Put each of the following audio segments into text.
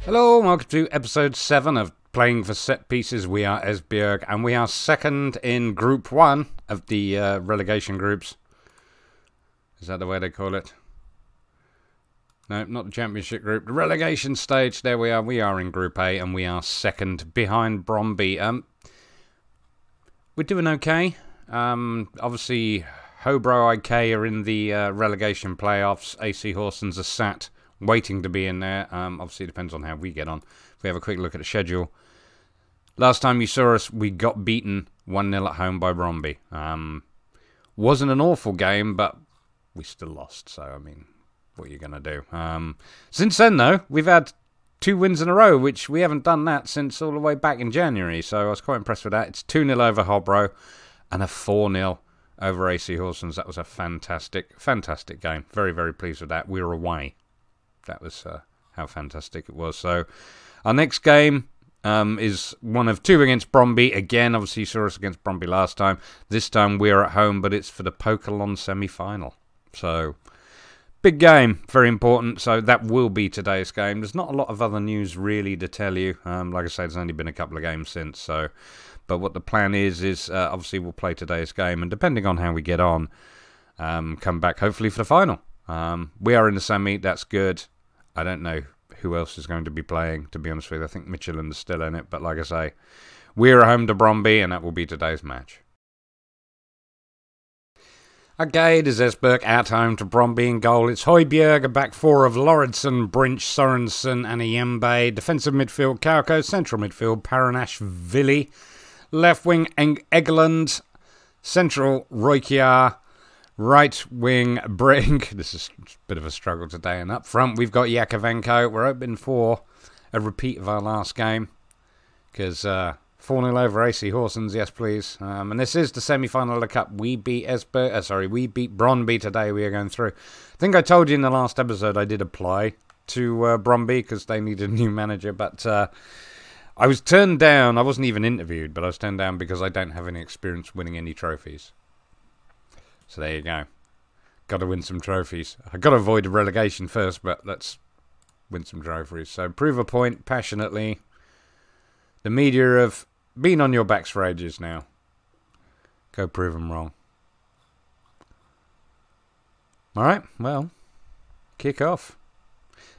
Hello, welcome to episode 7 of Playing for Set Pieces. We are Esbjerg, and we are second in Group 1 of the relegation groups. Is that the way they call it? No, not the championship group. The relegation stage, there we are. We are in Group A, and we are second behind Bromby. We're doing okay. Obviously, Hobro IK are in the relegation playoffs. AC Horsens are sat waiting to be in there. Obviously, it depends on how we get on. If we have a quick look at the schedule. Last time you saw us, we got beaten 1-0 at home by Bromby. Wasn't an awful game, but we still lost. So, I mean, what are you going to do? Since then, though, we've had 2 wins in a row, which we haven't done that since all the way back in January. So, I was quite impressed with that. It's 2-0 over Hobro and a 4-0 over AC Horsens. That was a fantastic, fantastic game. Very, very pleased with that. We were away. That was how fantastic it was. So, our next game is one of 2 against Bromby. Again, obviously you saw us against Bromby last time. This time we're at home, but it's for the Pokalen Semi Final. So, big game, very important. So, that will be today's game. There's not a lot of other news really to tell you. Like I said, there's only been a couple of games since. So, but what the plan is obviously we'll play today's game. And depending on how we get on, come back hopefully for the final. We are in the semi. That's good. I don't know who else is going to be playing, to be honest with you. I think Michelin's still in it. But like I say, we're at home to Bromby, and that will be today's match. Okay, it is Esbjerg at home to Bromby in goal. It's Højbjerg, a back 4 of Lauritsen, Brinch, Sorensen and Iembe. Defensive midfield, Kauko. Central midfield, Paranashvili. Left wing, Egeland. Central, Roykjaer. Right wing, Brink. This is a bit of a struggle today. And up front, we've got Yakovenko. We're hoping for a repeat of our last game. Because 4-0 over AC Horsens, yes please. And this is the semi-final of the Cup. We beat we beat Bromby today. We are going through. I think I told you in the last episode I did apply to Bromby because they needed a new manager. But I was turned down. I wasn't even interviewed, but I was turned down because I don't have any experience winning any trophies. So there you go. Got to win some trophies. I've got to avoid the relegation first, but let's win some trophies. So prove a point passionately. The media have been on your backs for ages now. Go prove them wrong. Alright, well, kick off.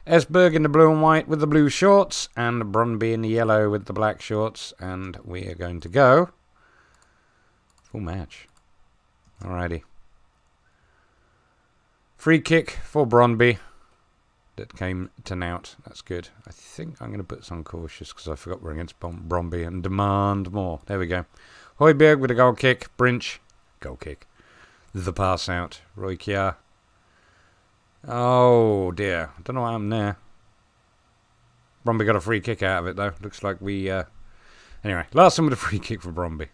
Esbjerg in the blue and white with the blue shorts, and Bromby in the yellow with the black shorts. And we are going to go full match. Alrighty. Free kick for Bromby that came to Nout. That's good. I think I'm going to put this on cautious because I forgot we're against Bromby and demand more. There we go. Højbjerg with a goal kick. Brinch. Goal kick. The pass out. Roykjaer. Oh dear. I don't know what happened there. Bromby got a free kick out of it though. Looks like we... Anyway, last one with a free kick for Bromby.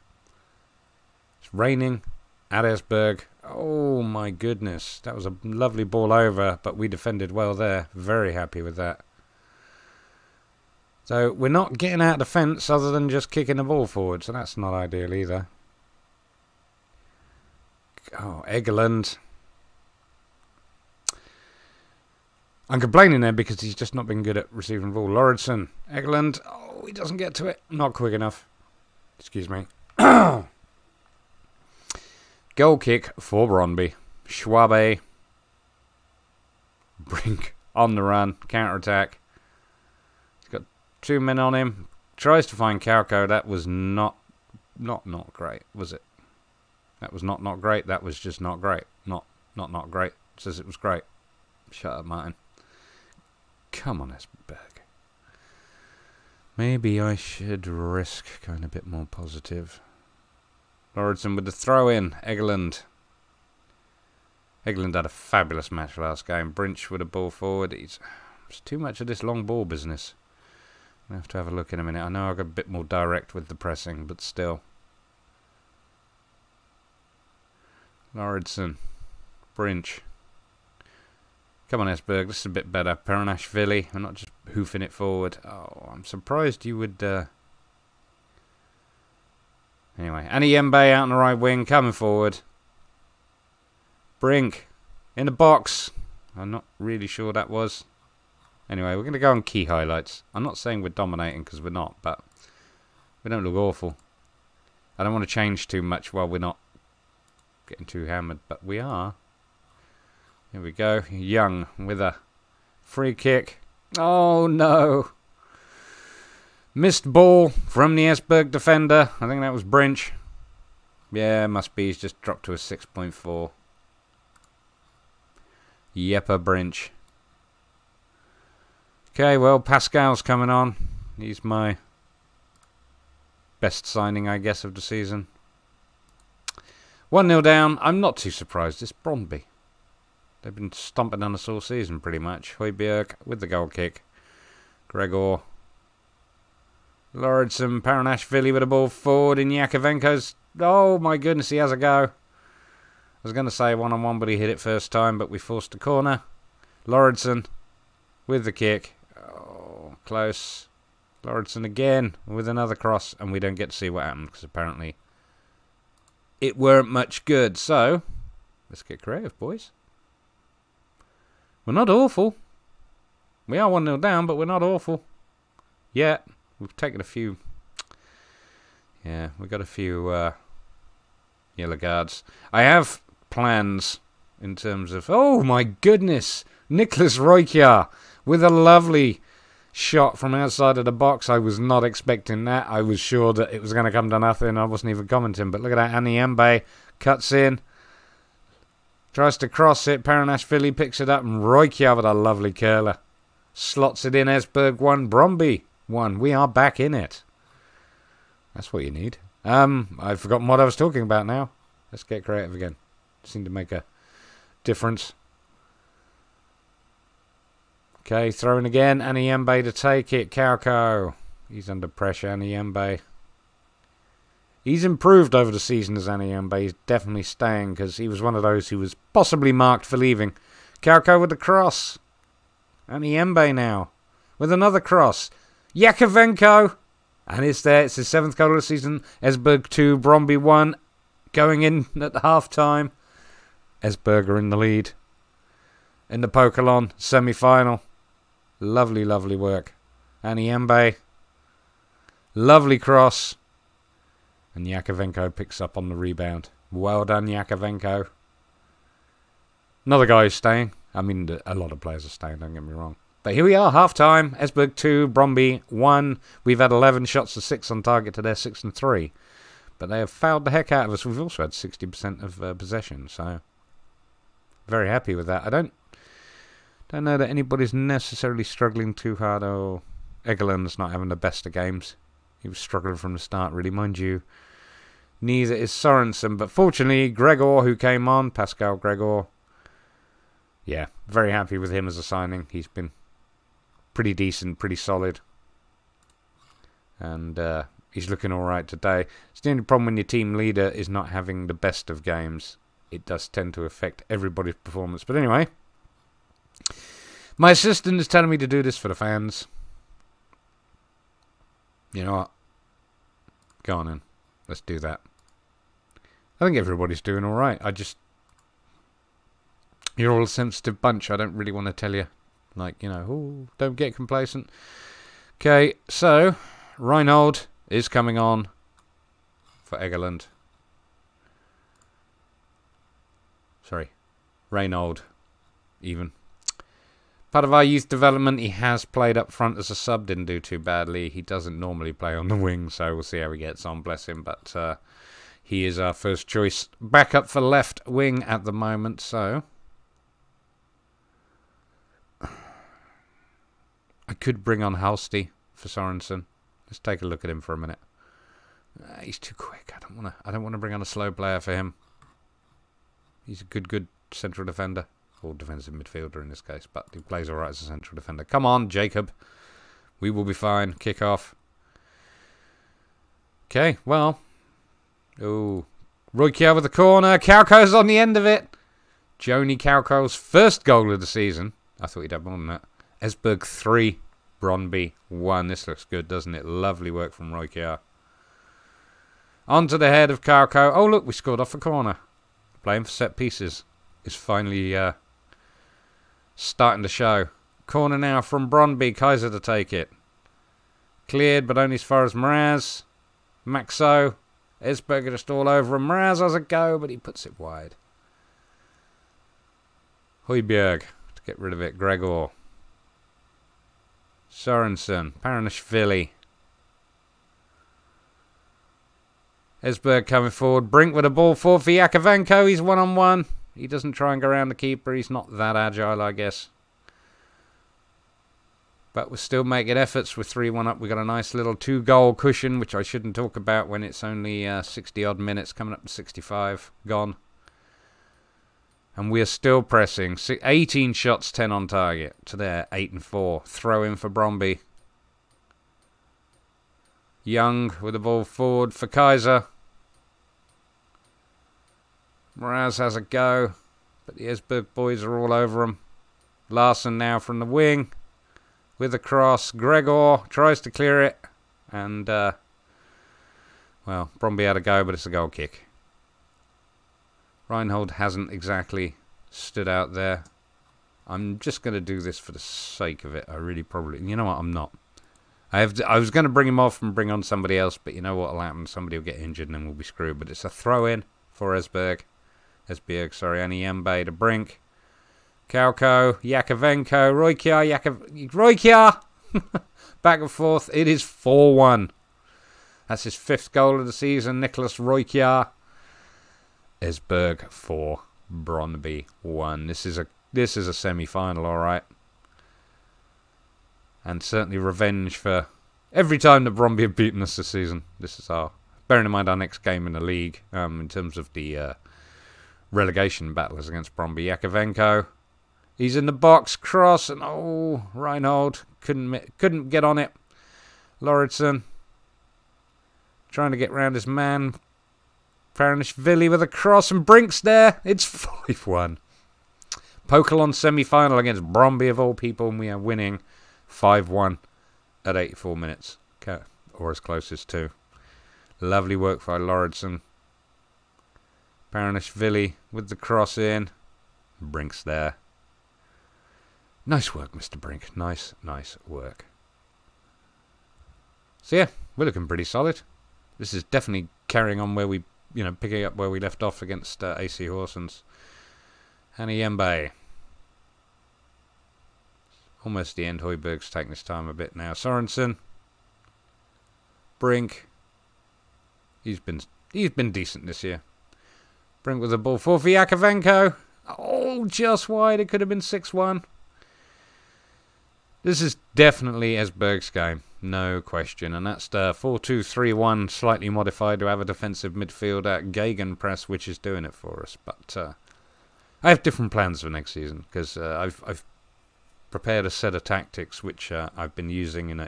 It's raining at Esbjerg. Oh my goodness, that was a lovely ball over, but we defended well there. Very happy with that. So we're not getting out of the fence other than just kicking the ball forward, so that's not ideal either. Oh, Egeland. I'm complaining there because he's just not been good at receiving the ball. Lauritsen, Egeland. Oh, he doesn't get to it. Not quick enough. Excuse me. Goal kick for Bromby. Schwabe. Brink on the run. Counter-attack. He's got 2 men on him. Tries to find Kauko. That was not great, was it? That was not great. That was just not great. Not great. It says it was great. Shut up, Martin. Come on, Esbjerg. Maybe I should risk going a bit more positive. Lauritsen with the throw in. Egeland. Egeland had a fabulous match last game. Brinch with a ball forward. It's too much of this long ball business. I'll have to have a look in a minute. I know I got a bit more direct with the pressing, but still. Lauritsen. Brinch. Come on, Esbjerg. This is a bit better. Paranashvili. I'm not just hoofing it forward. Oh, I'm surprised you would... Anyway, Iembe out on the right wing, coming forward. Brink in the box. I'm not really sure that was. Anyway, we're going to go on key highlights. I'm not saying we're dominating because we're not, but we don't look awful. I don't want to change too much while we're not getting too hammered, but we are. Here we go. Young with a free kick. Oh, no. Missed ball from the Esbjerg defender. I think that was Brinch. Yeah, must be. He's just dropped to a 6.4. Yepper Brinch. Okay, well, Pascal's coming on. He's my best signing, I guess, of the season. 1-0 down. I'm not too surprised. It's Brøndby. They've been stomping on us all season, pretty much. Højbjerg with the goal kick. Gregor. Lauritsen, Paranashvili with the ball forward in Yakovenko's. Oh, my goodness, he has a go. I was going to say one-on-one, but he hit it first time, but we forced a corner. Lauritsen with the kick. Oh, close. Lauritsen again with another cross, and we don't get to see what happened, because apparently it weren't much good. So, let's get creative, boys. We're not awful. We are 1-0 down, but we're not awful. Yet. We've taken a few. Yeah, we've got a few yellow cards. I have plans in terms of. Oh my goodness, Niklas Roykjaer with a lovely shot from outside of the box. I was not expecting that. I was sure that it was going to come to nothing. I wasn't even commenting. But look at that, Aniembe cuts in, tries to cross it. Paranashvili picks it up, and Roykjaer with a lovely curler slots it in. Esbjerg 1, Brøndby 1. We are back in it. That's what you need. I've forgotten what I was talking about now. Let's get creative again. Seemed to make a difference. Okay, throwing again. Aniembe to take it. Kauko. He's under pressure. Aniembe. He's improved over the season as Aniembe. He's definitely staying because he was one of those who was possibly marked for leaving. Kauko with the cross. Aniembe now with another cross. Yakovenko. And it's there. It's his 7th goal of the season. Esbjerg 2, Brøndby 1. Going in at half time. Esbjerg are in the lead. In the Pokalen Semi Final. Lovely, lovely work. Aniembe. Lovely cross. And Yakovenko picks up on the rebound. Well done, Yakovenko. Another guy is staying. I mean, a lot of players are staying, don't get me wrong. But here we are, half-time. Esbjerg 2, Brøndby 1. We've had 11 shots to 6 on target to their 6 and 3. But they have fouled the heck out of us. We've also had 60% of possession, so very happy with that. I don't know that anybody's necessarily struggling too hard. Oh, Egeland's not having the best of games. He was struggling from the start, really, mind you. Neither is Sorensen, but fortunately, Gregor, who came on, Pascal Gregor, yeah, very happy with him as a signing. He's been pretty decent, pretty solid. And he's looking alright today. It's the only problem when your team leader is not having the best of games. It does tend to affect everybody's performance. But anyway, my assistant is telling me to do this for the fans. You know what? Go on in. Let's do that. I think everybody's doing alright. You're all a sensitive bunch. I don't really want to tell you. Like, you know, ooh, don't get complacent. Okay, so Reinhold is coming on for Egeland. Sorry, Reinhold, even. Part of our youth development, he has played up front as a sub, didn't do too badly. He doesn't normally play on the wing, so we'll see how he gets on, bless him. But he is our first choice backup for left wing at the moment, so I could bring on Halsti for Sorensen. Let's take a look at him for a minute. He's too quick. I don't want to bring on a slow player for him. He's a good central defender. Or defensive midfielder in this case, but he plays alright as a central defender. Come on, Jacob. We will be fine. Kick off. Okay, well. Oh, Roykjaer with the corner. Kauko's on the end of it. Joni Kauko's first goal of the season. I thought he'd have more than that. Esbjerg 3, Brøndby 1. This looks good, doesn't it? Lovely work from Roykjaer. On to the head of Kauko. Oh, look, we scored off a corner. Playing for set pieces is finally starting to show. Corner now from Brøndby. Kaiser to take it. Cleared, but only as far as Mraz. Maxo. Esbjerg just all over him. Mraz has a go, but he puts it wide. Højbjerg to get rid of it. Gregor. Sorensen. Paranishvili. Esbjerg coming forward. Brink with a ball forward for Yakovenko. He's one-on-one. He doesn't try and go around the keeper. He's not that agile, I guess. But we're still making efforts. We're 3-1 up. We've got a nice little 2-goal cushion, which I shouldn't talk about when it's only 60-odd minutes, coming up to 65 gone. And we are still pressing. 18 shots, 10 on target. To there, 8 and 4. Throw in for Brøndby. Young with the ball forward for Kaiser. Mraz has a go, but the Esbjerg boys are all over him. Larsen now from the wing. With a cross, Gregor tries to clear it, and, well, Brøndby had a go, but it's a goal kick. Reinhold hasn't exactly stood out there. I'm just going to do this for the sake of it. I really probably, you know what, I'm not. I was going to bring him off and bring on somebody else, but you know what will happen? Somebody will get injured and then we'll be screwed. But it's a throw-in for Esbjerg. Esbjerg, sorry, Anyembe to Brink. Kauko, Yakovenko, Roykjaer, back and forth. It is 4-1. That's his 5th goal of the season. Nicholas Roykjaer. Esbjerg 4, Brøndby 1. This is a semi-final, all right. And certainly revenge for every time that Brøndby have beaten us this season. This is our, bearing in mind our next game in the league, in terms of the relegation battles against Brøndby. Yakovenko. He's in the box, cross, and oh, Reinhold couldn't get on it. Lauritsen trying to get round his man. Paranishvili with a cross, and Brink's there. It's 5-1. Pokalen Semi Final against Brøndby of all people, and we are winning 5-1 at 84 minutes, or as close as 2. Lovely work by Lauritsen. Paranishvili with the cross in. Brink's there. Nice work, Mr. Brink. Nice work. So yeah, we're looking pretty solid. This is definitely carrying on where we, picking up where we left off against AC Horsens. Anyembe. Almost the end. Højbjerg's taking his time a bit now. Sorensen. Brink. He's been decent this year. Brink with the ball for Yakovenko. Oh, just wide. It could have been 6-1. This is definitely Esbjerg's game, no question. And that's the 4-2-3-1, slightly modified to have a defensive midfielder, Gegenpress, which is doing it for us. But I have different plans for next season, because I've prepared a set of tactics which I've been using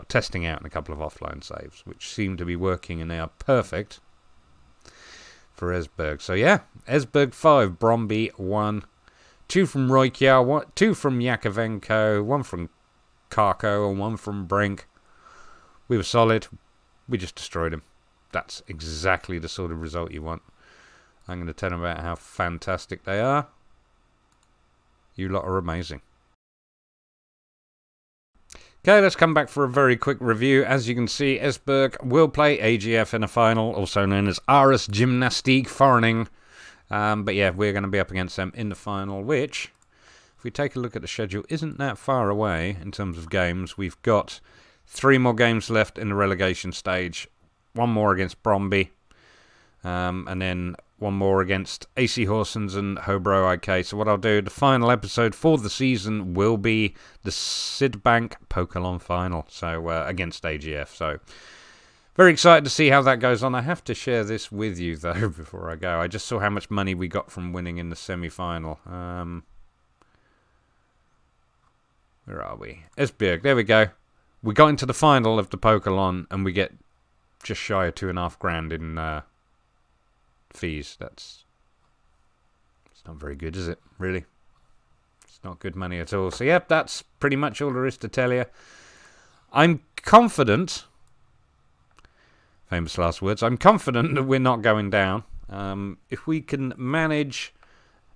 testing out in a couple of offline saves, which seem to be working, and they are perfect for Esbjerg. So yeah, Esbjerg 5, Brøndby 1. 2 from Roykjaer, 2 from Yakovenko, 1 from Karko, and 1 from Brink. We were solid. We just destroyed him. That's exactly the sort of result you want. I'm going to tell them about how fantastic they are. You lot are amazing. Okay, let's come back for a very quick review. As you can see, Esbjerg will play AGF in a final, also known as Aarhus Gymnastiek Forening. But yeah, we're going to be up against them in the final, which, if we take a look at the schedule, isn't that far away in terms of games. We've got 3 more games left in the relegation stage. 1 more against Brøndby, and then 1 more against AC Horsens and Hobro IK. So what I'll do, the final episode for the season will be the Sydbank Pokalen final, so against AGF. So very excited to see how that goes on. I have to share this with you, though, before I go. I just saw how much money we got from winning in the semi-final. Where are we? Esbjerg, there we go. We got into the final of the Pokalen, and we get just shy of $2,500 in fees. It's not very good, is it? Really? It's not good money at all. So, yep, that's pretty much all there is to tell you. I'm confident... Famous last words. I'm confident that we're not going down. If we can manage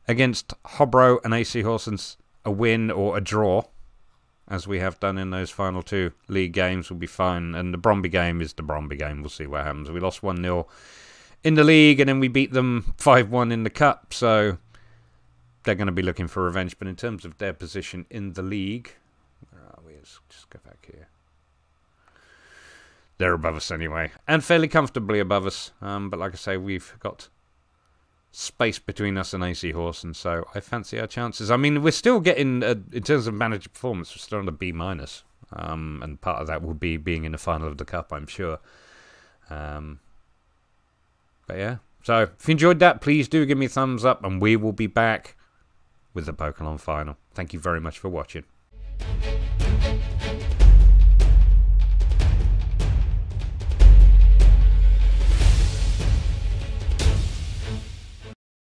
against Hobro and AC Horsens a win or a draw, as we have done in those final 2 league games, will be fine. And the Bromby game is the Bromby game. We'll see what happens. We lost 1-0 in the league, and then we beat them 5-1 in the cup. So they're going to be looking for revenge. But in terms of their position in the league, where are we? Let's just go back here. They're above us anyway, and fairly comfortably above us. But like I say, we've got space between us and AC Horse, and so I fancy our chances. I mean, we're still getting, in terms of manager performance, we're still on the B-, and part of that will be being in the final of the cup, I'm sure. But yeah, so if you enjoyed that, please do give me a thumbs up, and we will be back with the Pokalen final. Thank you very much for watching.